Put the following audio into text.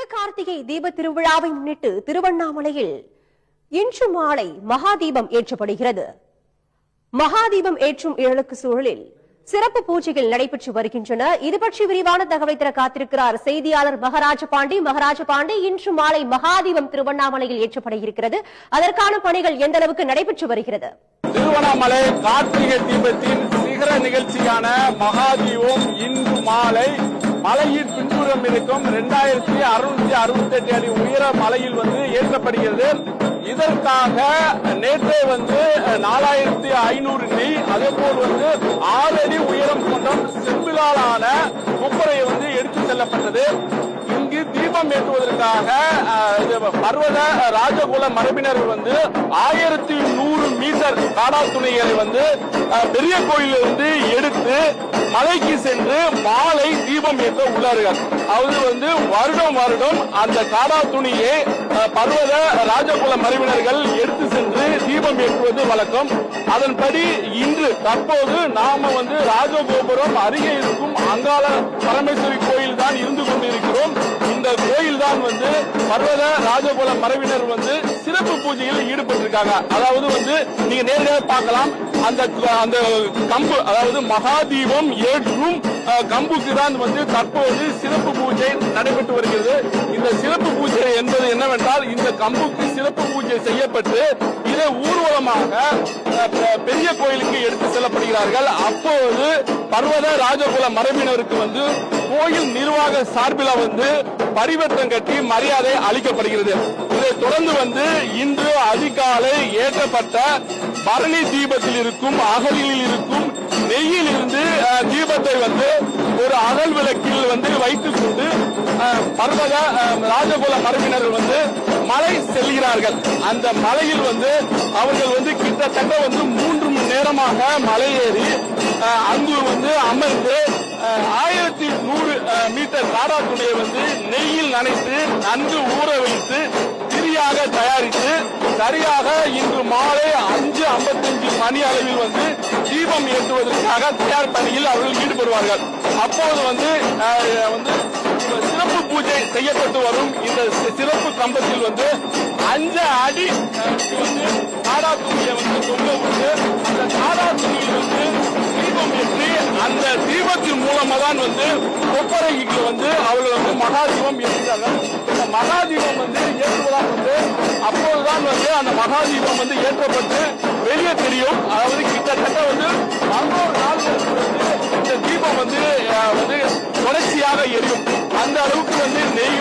சிவகார்த்திகை தீப திருவிழாவை முன்னிட்டு திருவண்ணாமலையில் இன்று மாலை மகாதீபம் ஏற்றப்படுகிறது. மகாதீபம் ஏற்றும் இழலுக்கு சூழலில் சிறப்பு பூஜைகள் நடைபெற்று வருகின்றன. இது பற்றி விரிவான தகவலை தர காத்திருக்கிறார் செய்தியாளர் மகராஜ பாண்டி. இன்று மாலை மகாதீபம் திருவண்ணாமலையில் ஏற்றப்பட இருக்கிறது. அதற்கான பணிகள் எந்த அளவுக்கு நடைபெற்று வருகிறது? திருவண்ணாமலை கார்த்திகை தீபத்தின் சிகர நிகழ்ச்சியான மகாதீபம் இன்று மாலை மலையின் பின்புறம் இருக்கும் 2668 அடி உயர மலையில் ஏற்றப்படுகிறது. இதற்காக நேற்றே 4500 நெய் அதேபோல் 6 அடி உயரம் கொண்ட செம்பிலாலான கொப்பரை எடுத்து செல்லப்பட்டது. இங்கு தீபம் ஏற்றுவதற்காக பர்வத ராஜகுல மரபினர்கள் 1100 மீட்டர் காடா துணைகளை பெரிய கோயிலிருந்து எடுத்து மலைக்கு சென்று மாலை தீபம் ஏற்ற உள்ளார்கள். அதாவது வருடம் அந்த காடா துணியை பர்வத ராஜகுல மரபினர்கள் எடுத்து சென்று தீபம் ஏற்றுவது வழக்கம். அதன்படி இன்று தற்போது நாம ராஜகோபுரம் அருகே இருக்கும் அங்காள பரமேஸ்வரி கோயில் தான் இருந்து கொண்டிருக்கிறோம். இந்த கோயில் தான் பர்வத ராஜகுல மரபினர் சிறப்பு பூஜையில் ஈடுபட்டிருக்காங்க. அதாவது நீங்க நேரடியாக பார்க்கலாம், அந்த கம்பு, அதாவது மகாதீபம் ஏற்றும் கம்புக்கு தான் தற்போது சிறப்பு பூஜை நடைபெற்று வருகிறது. இந்த சிறப்பு பூஜை என்பது என்னவென்றால், இந்த கம்புக்கு சிறப்பு பூஜை செய்யப்பட்டு இதை ஊர்வலமாக பெரிய கோயிலுக்கு எடுத்து செல்லப்படுகிறார்கள். அப்போது பர்வத ராஜகுல மரபினருக்கு கோயில் நிர்வாக சார்பில் பரிவட்டம் கட்டி மரியாதை அளிக்கப்படுகிறது. இதை தொடர்ந்து இன்று அதிகாலை ஏற்றப்பட்ட பரணி தீபத்தில் இருக்கும் அகலில் இருக்கும் நெய்யில் இருந்து தீபத்தை ஒரு அகல் விளக்கில் வைத்துக் கொண்டு பர்வத ராஜகுல மரபினர்கள் மலை செல்கிறார்கள். அந்த மலையில் அவர்கள் கிட்டத்தட்ட 3 மணி நேரமாக மலை ஏறி அங்கு அமர்ந்து 1100 மீட்டர் காடா துணையை நெய்யில் நனைத்து நன்கு ஊற வைத்து திரியாக தயாரித்து சரியாக இன்று மாலை 5:55 மணி அளவில் தீபம் ஏற்றுவதற்காக தயார் பணியில் அவர்கள் ஈடுபடுவார்கள். அப்போது சிறப்பு பூஜை செய்யப்பட்டு வரும் இந்த சிறப்பு கம்பத்தில் 5 அடி காடா துணியை தொங்க விட்டு அந்த காடா துணியில் தீபம் ஏற்றி அந்த தீபத்தின் மூலமா தான் கொப்பரைக்கு அவர்கள் மகாதீபம் ஏற்றுகிறார்கள். இந்த மகாதீபம் ஏற்றுவதால் அப்போதுதான் அந்த மகாதீபம் ஏற்றப்பட்டு வெளியே தெரியும். அதாவது கிட்டத்தட்ட 11 நாள் இந்த தீபம் தொடர்ச்சியாக எரியும். அந்த அளவுக்கு நெய்